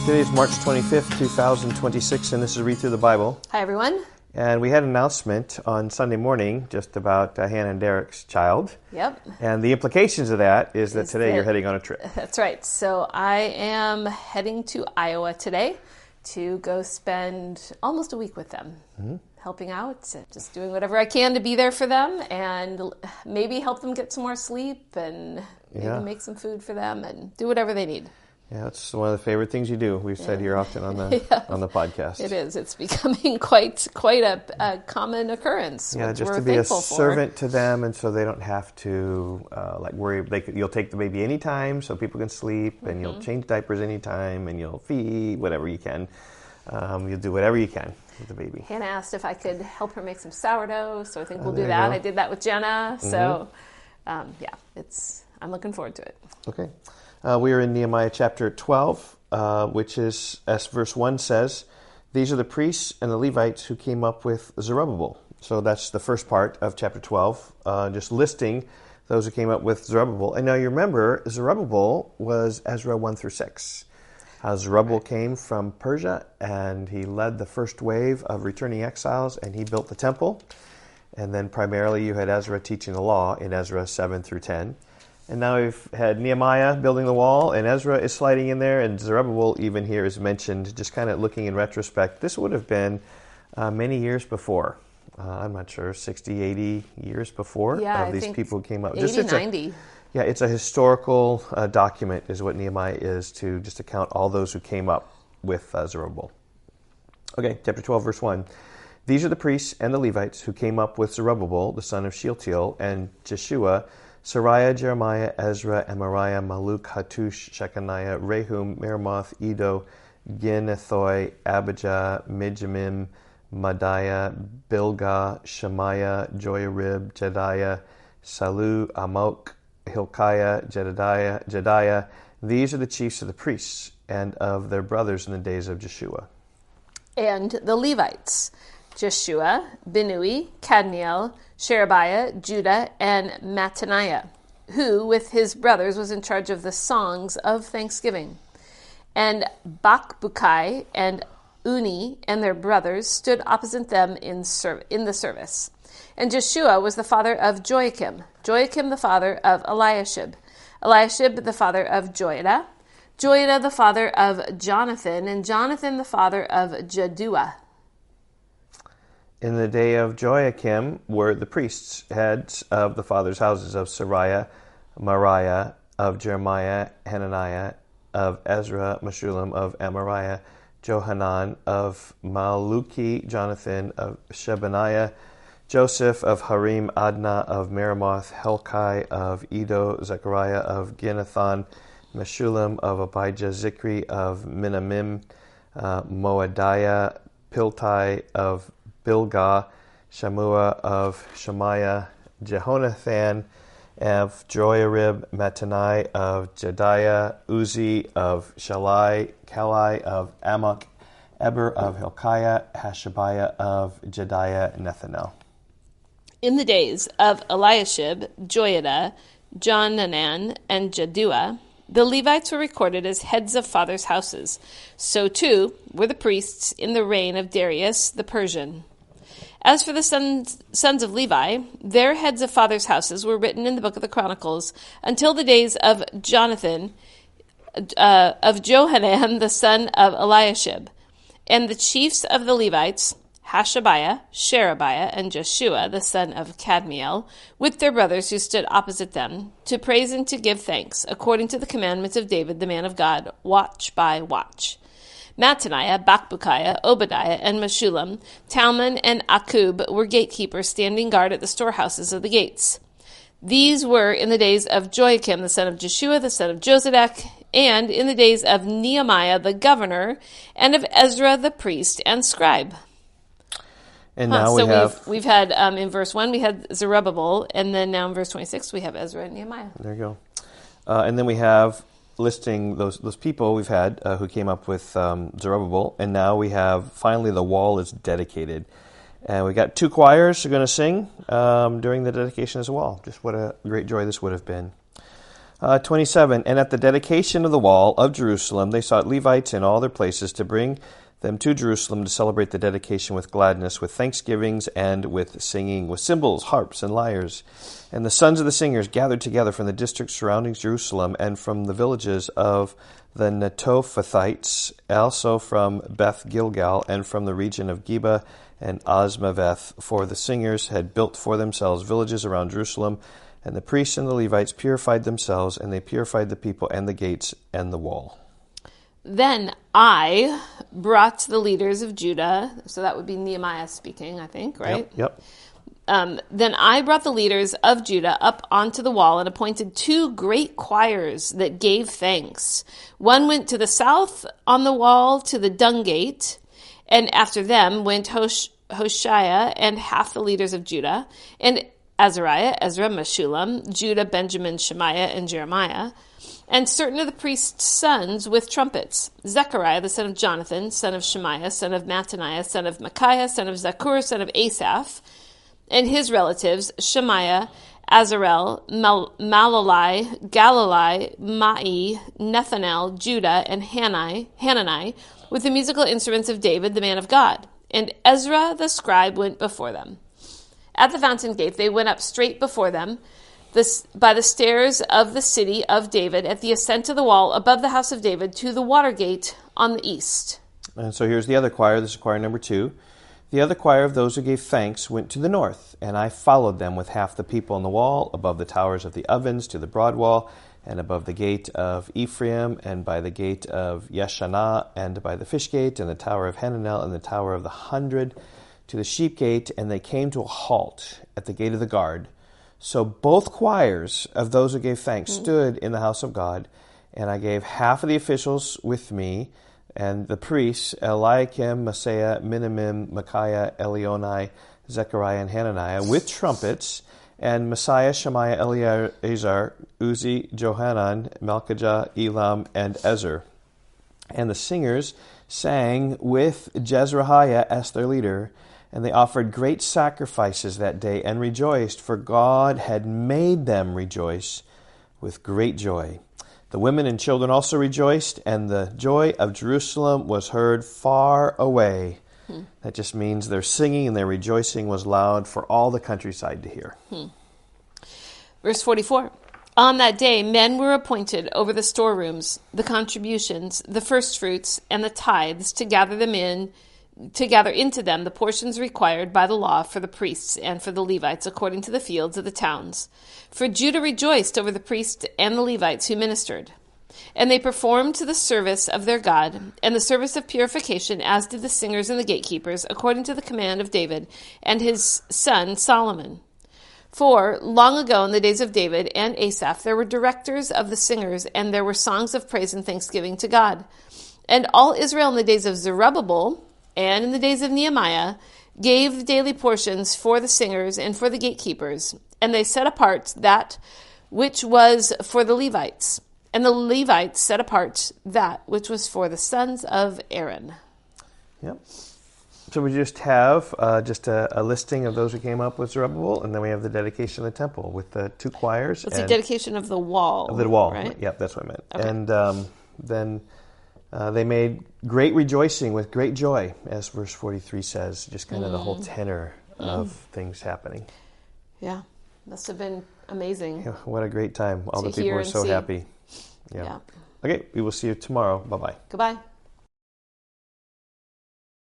Today is March 25th, 2026, and this is Read Through the Bible. Hi, everyone. And we had an announcement on Sunday morning just about Hannah and Derek's child. Yep. And the implications of that is that today you're heading on a trip. That's right. So I am heading to Iowa today to go spend almost a week with them, helping out, just doing whatever I can to be there for them and maybe help them get some more sleep and maybe make some food for them and do whatever they need. Yeah, it's one of the favorite things you do. We've said here often on the on the podcast. It is. It's becoming quite a common occurrence. Yeah, just we're to be a thankful servant to them, and so they don't have to worry. You'll take the baby anytime, so people can sleep, and you'll change diapers anytime, and you'll feed whatever you can. You'll do whatever you can with the baby. Hannah asked if I could help her make some sourdough, so I think we'll do there that. you go. I did that with Jenna, so I'm looking forward to it. Okay. We are in Nehemiah chapter 12, which is, as verse 1 says, these are the priests and the Levites who came up with Zerubbabel. So that's the first part of chapter 12, just listing those who came up with Zerubbabel. And now you remember, Zerubbabel was Ezra 1 through 6. Zerubbabel came from Persia, and he led the first wave of returning exiles, and he built the temple. And then primarily you had Ezra teaching the law in Ezra 7 through 10. And now we've had Nehemiah building the wall, and Ezra is sliding in there, and Zerubbabel even here is mentioned, just kind of looking in retrospect. This would have been many years before. I'm not sure, 60, 80 years before these people came up. 80, 90. It's a historical document is what Nehemiah is, to just account all those who came up with Zerubbabel. Okay, chapter 12, verse 1. These are the priests and the Levites who came up with Zerubbabel, the son of Shealtiel, and Jeshua, Sariah, Jeremiah, Ezra, Amariah, Maluk, Hattush, Shechaniah, Rehum, Meremoth, Edo, Ginnethoi, Abijah, Mijamim, Madiah, Bilgah, Shemaiah, Joiarib, Jediah, Salu, Amok, Hilkiah, Jediah. These are the chiefs of the priests and of their brothers in the days of Jeshua. And the Levites, Jeshua, Binui, Kadmiel, Sherebiah, Judah, and Mattaniah, who, with his brothers, was in charge of the songs of thanksgiving. And Bakbukai and Uni and their brothers stood opposite them in the service. And Jeshua was the father of Joachim, Joachim the father of Eliashib, Eliashib the father of Joiada, Joiada the father of Jonathan, and Jonathan the father of Jaddua. In the day of Joachim were the priests, heads of the fathers' houses of Sariah, Mariah, of Jeremiah, Hananiah, of Ezra, Meshullam, of Amariah, Johanan, of Maluki, Jonathan, of Shebaniah, Joseph, of Harim, Adnah, of Meremoth, Helkai, of Edo, Zechariah, of Ginnethon, Meshullam, of Abijah, Zikri, of Minamim, Moadiah, Piltai, of Bilgah, Shamua, of Shemaiah, Jehonathan, of Joiarib, Mattanai, of Jediah, Uzi, of Shalai, Kalai, of Amok, Eber, of Hilkiah, Hashabiah, of Jediah, Nethanel. In the days of Eliashib, Joiada, Johanan, and Jaddua, the Levites were recorded as heads of fathers' houses. So too were the priests in the reign of Darius the Persian. As for the sons of Levi, their heads of fathers' houses were written in the book of the Chronicles until the days of Johanan, the son of Eliashib. And the chiefs of the Levites, Hashabiah, Sherebiah, and Jeshua, the son of Kadmiel, with their brothers who stood opposite them, to praise and to give thanks, according to the commandments of David, the man of God, watch by watch. Mattaniah, Bakbukiah, Obadiah, and Meshullam, Talmon, and Akub were gatekeepers standing guard at the storehouses of the gates. These were in the days of Joachim, the son of Jeshua, the son of Josedek, and in the days of Nehemiah, the governor, and of Ezra, the priest and scribe. And now we've had, in verse 1, we had Zerubbabel, and then now in verse 26, we have Ezra and Nehemiah. There you go. And then we have listing those people we've had who came up with Zerubbabel, and now we have, finally, the wall is dedicated. And we got 2 choirs who are going to sing during the dedication as well. Just what a great joy this would have been. 27, and at the dedication of the wall of Jerusalem, they sought Levites in all their places to bring them to Jerusalem to celebrate the dedication with gladness, with thanksgivings, and with singing, with cymbals, harps, and lyres. And the sons of the singers gathered together from the districts surrounding Jerusalem and from the villages of the Netophathites, also from Beth Gilgal, and from the region of Geba and Asmaveth, for the singers had built for themselves villages around Jerusalem, and the priests and the Levites purified themselves, and they purified the people and the gates and the wall. Then I brought the leaders of Judah, so that would be Nehemiah speaking, I think, right? Yep. Then I brought the leaders of Judah up onto the wall and appointed 2 great choirs that gave thanks. One went to the south on the wall to the dung gate, and after them went Hoshea and half the leaders of Judah, and Azariah, Ezra, Meshullam, Judah, Benjamin, Shemaiah, and Jeremiah, and certain of the priests' sons with trumpets: Zechariah, the son of Jonathan, son of Shemaiah, son of Mattaniah, son of Micaiah, son of Zakur, son of Asaph, and his relatives, Shemaiah, Azarel, Malalai, Galalai, Ma'i, Nethanel, Judah, and Hanani, with the musical instruments of David, the man of God. And Ezra the scribe went before them. At the fountain gate they went up straight before them, by the stairs of the city of David, at the ascent of the wall above the house of David, to the water gate on the east. And so here's the other choir. This is choir number 2. The other choir of those who gave thanks went to the north, and I followed them with half the people on the wall, above the towers of the ovens to the broad wall, and above the gate of Ephraim, and by the gate of Yeshanah, and by the fish gate, and the tower of Hananel, and the tower of the 100, to the sheep gate, and they came to a halt at the gate of the guard. So both choirs of those who gave thanks stood in the house of God, and I gave half of the officials with me, and the priests, Eliakim, Maaseiah, Minamim, Micaiah, Elionai, Zechariah, and Hananiah, with trumpets, and Messiah, Shemaiah, Eleazar, Uzi, Johanan, Malchijah, Elam, and Ezer. And the singers sang with Jezrahiah as their leader, and they offered great sacrifices that day and rejoiced, for God had made them rejoice with great joy. The women and children also rejoiced, and the joy of Jerusalem was heard far away. That just means their singing and their rejoicing was loud for all the countryside to hear. Verse 44. On that day, men were appointed over the storerooms, the contributions, the firstfruits, and the tithes to gather into them the portions required by the law for the priests and for the Levites according to the fields of the towns. For Judah rejoiced over the priests and the Levites who ministered. And they performed to the service of their God and the service of purification, as did the singers and the gatekeepers, according to the command of David and his son Solomon. For long ago in the days of David and Asaph there were directors of the singers, and there were songs of praise and thanksgiving to God. And all Israel in the days of Zerubbabel and in the days of Nehemiah gave the daily portions for the singers and for the gatekeepers, and they set apart that which was for the Levites, and the Levites set apart that which was for the sons of Aaron. Yep. So we just have a listing of those who came up with Zerubbabel, and then we have the dedication of the temple with the 2 choirs. It's the dedication of the wall. Of the wall, right? Yep, that's what I meant. Okay. And then they made great rejoicing with great joy, as verse 43 says, just kind of the whole tenor of things happening. Yeah, must have been amazing. Yeah, what a great time. All the people hear were and so see. happy. Yeah. Okay, we will see you tomorrow. Bye-bye. Goodbye.